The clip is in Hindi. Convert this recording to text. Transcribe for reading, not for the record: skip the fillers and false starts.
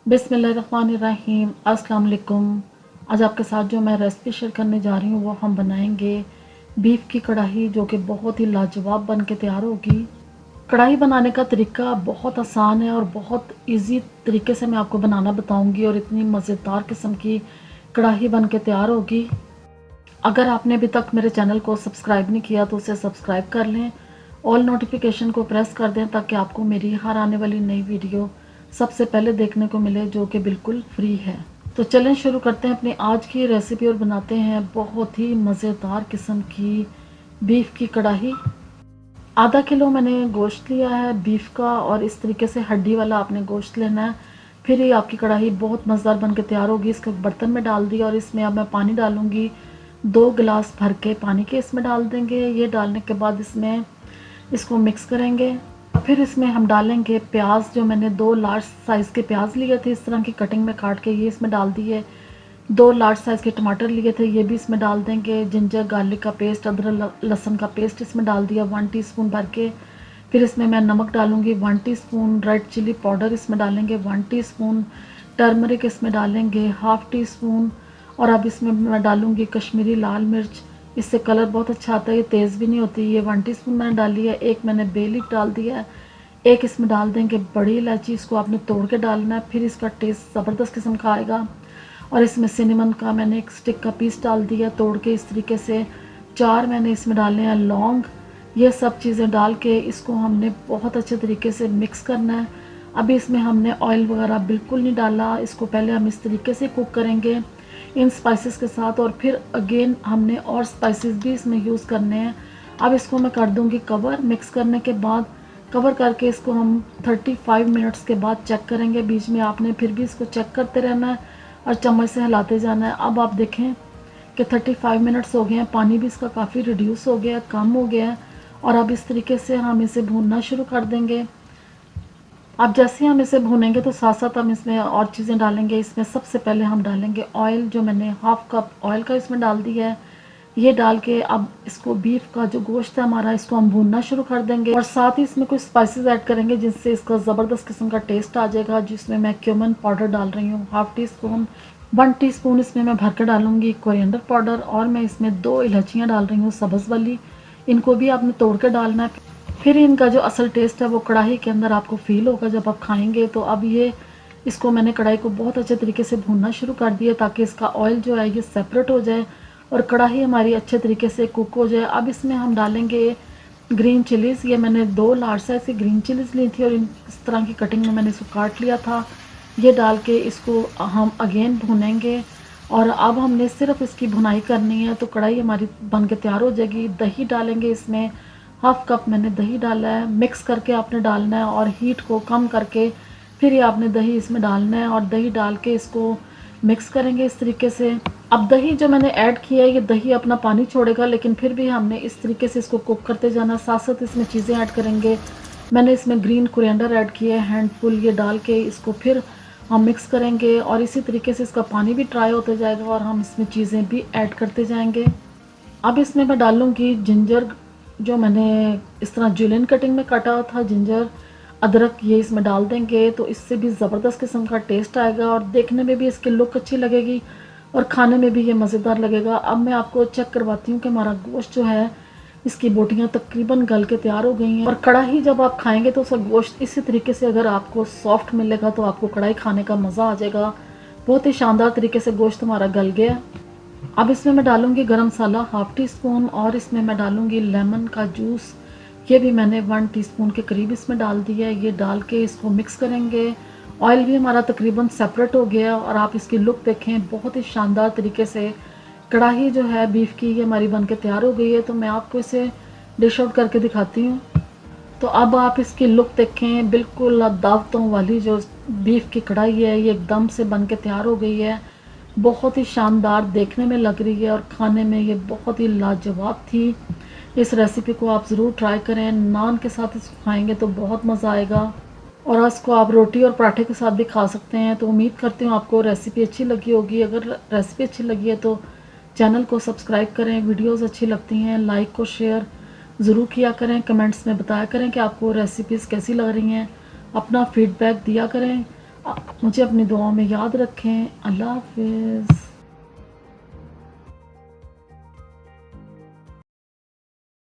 बिस्मिल्लाहिर्रहमानिर्रहीम। अस्सलाम वालेकुम। आज आपके साथ जो मैं रेसिपी शेयर करने जा रही हूँ वो हम बनाएंगे बीफ की कढ़ाई, जो कि बहुत ही लाजवाब बन के तैयार होगी। कढ़ाई बनाने का तरीका बहुत आसान है और बहुत इजी तरीके से मैं आपको बनाना बताऊंगी और इतनी मज़ेदार किस्म की कढ़ाई बन के तैयार होगी। अगर आपने अभी तक मेरे चैनल को सब्सक्राइब नहीं किया तो उसे सब्सक्राइब कर लें, ऑल नोटिफिकेशन को प्रेस कर दें ताकि आपको मेरी हर आने वाली नई वीडियो सबसे पहले देखने को मिले, जो कि बिल्कुल फ्री है। तो चलें शुरू करते हैं अपनी आज की रेसिपी और बनाते हैं बहुत ही मज़ेदार किस्म की बीफ की कढ़ाई। आधा किलो मैंने गोश्त लिया है बीफ का, और इस तरीके से हड्डी वाला आपने गोश्त लेना है, फिर ये आपकी कढ़ाई बहुत मज़ेदार बन के तैयार होगी। इसको बर्तन में डाल दिया और इसमें अब मैं पानी डालूंगी। 2 गिलास भर के पानी के इसमें डाल देंगे। ये डालने के बाद इसमें इसको मिक्स करेंगे। फिर इसमें हम डालेंगे प्याज, जो मैंने 2 लार्ज साइज़ के प्याज लिए थे इस तरह की कटिंग में काट के, ये इसमें डाल दिए। 2 लार्ज साइज़ के टमाटर लिए थे, ये भी इसमें डाल देंगे। जिंजर गार्लिक का पेस्ट, अदरक लहसुन का पेस्ट इसमें डाल दिया 1 टीस्पून भर के। फिर इसमें मैं नमक डालूंगी 1 टीस्पून, रेड चिली पाउडर इसमें डालेंगे 1 टीस्पून, टर्मरिक इसमें डालेंगे 1/2 टीस्पून, और अब इसमें मैं डालूंगी कश्मीरी लाल मिर्च। इससे कलर बहुत अच्छा आता है, ये तेज़ भी नहीं होती। ये 1 टीस्पून मैंने डाली है। एक मैंने बे लीफ डाल दिया है। एक इसमें डाल देंगे बड़ी इलायची, इसको आपने तोड़ के डालना है, फिर इसका टेस्ट ज़बरदस्त किस्म का आएगा। और इसमें सिनेमन का मैंने एक स्टिक का पीस डाल दिया तोड़ के इस तरीके से। 4 मैंने इसमें डाले हैं लौंग। ये सब चीज़ें डाल के इसको हमने बहुत अच्छे तरीके से मिक्स करना है। अभी इसमें हमने ऑयल वगैरह बिल्कुल नहीं डाला, इसको पहले हम इस तरीके से कुक करेंगे इन स्पाइसेस के साथ, और फिर अगेन हमने और स्पाइसेस भी इसमें यूज़ करने हैं। अब इसको मैं कर दूंगी कवर। मिक्स करने के बाद कवर करके इसको हम 35 मिनट्स के बाद चेक करेंगे। बीच में आपने फिर भी इसको चेक करते रहना है और चम्मच से हिलाते जाना है। अब आप देखें कि 35 मिनट्स हो गए हैं, पानी भी इसका काफ़ी रिड्यूस हो गया है, कम हो गया है, और अब इस तरीके से हम इसे भूनना शुरू कर देंगे। अब जैसे ही हम इसे भूनेंगे तो साथ साथ हम इसमें और चीज़ें डालेंगे। इसमें सबसे पहले हम डालेंगे ऑयल, जो मैंने 1/2 कप ऑयल का इसमें डाल दिया है। ये डाल के अब इसको बीफ का जो गोश्त है हमारा, इसको हम भूनना शुरू कर देंगे, और साथ ही इसमें कुछ स्पाइसेस ऐड करेंगे जिससे इसका ज़बरदस्त किस्म का टेस्ट आ जाएगा। जिसमें मैं क्यूमन पाउडर डाल रही हूँ 1/2 टीस्पून, 1 टीस्पून इसमें मैं भर कर डालूंगी कोरिएंडर पाउडर, और मैं इसमें 2 इलायचियाँ डाल रही हूँ सब्ज़ वाली, इनको भी आपने तोड़ कर डालना है। फिर इनका जो असल टेस्ट है वो कढ़ाई के अंदर आपको फील होगा जब आप खाएंगे। तो अब ये इसको मैंने कढ़ाई को बहुत अच्छे तरीके से भूनना शुरू कर दिया ताकि इसका ऑयल जो है ये सेपरेट हो जाए और कढ़ाई हमारी अच्छे तरीके से कुक हो जाए। अब इसमें हम डालेंगे ग्रीन चिलीज़। ये मैंने 2 लार्ज साइज़ की ग्रीन चिलीज़ ली थी और इस तरह की कटिंग में मैंने इसको काट लिया था। ये डाल के इसको हम अगेन भूनेंगे, और अब हमने सिर्फ इसकी भुनाई करनी है तो कढ़ाई हमारी बन के तैयार हो जाएगी। दही डालेंगे इसमें, 1/2 कप मैंने दही डाला है। मिक्स करके आपने डालना है और हीट को कम करके फिर ये आपने दही इसमें डालना है, और दही डाल के इसको मिक्स करेंगे इस तरीके से। अब दही जो मैंने ऐड किया है, ये दही अपना पानी छोड़ेगा, लेकिन फिर भी हमने इस तरीके से इसको कुक करते जाना। साथ साथ इसमें चीज़ें ऐड करेंगे। मैंने इसमें ग्रीन कोरिएंडर ऐड किया है हैंडफुल, ये डाल के इसको फिर हम मिक्स करेंगे, और इसी तरीके से इसका पानी भी ड्राई होता जाएगा और हम इसमें चीज़ें भी ऐड करते जाएंगे। अब इसमें मैं डालूँगी जिंजर, जो मैंने इस तरह जुलियन कटिंग में काटा था जिंजर, अदरक, ये इसमें डाल देंगे तो इससे भी ज़बरदस्त किस्म का टेस्ट आएगा और देखने में भी इसकी लुक अच्छी लगेगी और खाने में भी ये मज़ेदार लगेगा। अब मैं आपको चेक करवाती हूँ कि हमारा गोश्त जो है, इसकी बोटियाँ तकरीबन गल के तैयार हो गई हैं। और कढ़ाई जब आप खाएंगे तो उसका गोश्त इसी तरीके से अगर आपको सॉफ्ट मिलेगा तो आपको कढ़ाई खाने का मज़ा आ जाएगा। बहुत ही शानदार तरीके से गोश्त हमारा गल गया। अब इसमें मैं डालूंगी गरम मसाला 1/2 टीस्पून, और इसमें मैं डालूंगी लेमन का जूस, ये भी मैंने 1 टीस्पून के करीब इसमें डाल दिया है। ये डाल के इसको मिक्स करेंगे। ऑयल भी हमारा तकरीबन सेपरेट हो गया, और आप इसकी लुक देखें, बहुत ही शानदार तरीके से कढ़ाई जो है बीफ की ये हमारी बन के तैयार हो गई है। तो मैं आपको इसे डिश आउट करके दिखाती हूँ। तो अब आप इसकी लुक देखें, बिल्कुल दावतों वाली जो बीफ की कढ़ाई है ये एकदम से बन के तैयार हो गई है। बहुत ही शानदार देखने में लग रही है और खाने में ये बहुत ही लाजवाब थी। इस रेसिपी को आप ज़रूर ट्राई करें। नान के साथ इसको खाएंगे तो बहुत मज़ा आएगा, और इसको आप रोटी और पराठे के साथ भी खा सकते हैं। तो उम्मीद करती हूँ आपको रेसिपी अच्छी लगी होगी। अगर रेसिपी अच्छी लगी है तो चैनल को सब्सक्राइब करें। वीडियोस अच्छी लगती हैं लाइक को शेयर ज़रूर किया करें। कमेंट्स में बताया करें कि आपको रेसिपीज़ कैसी लग रही हैं। अपना फीडबैक दिया करें। मुझे अपनी दुआओं में याद रखें। अल्लाह हाफ़िज़।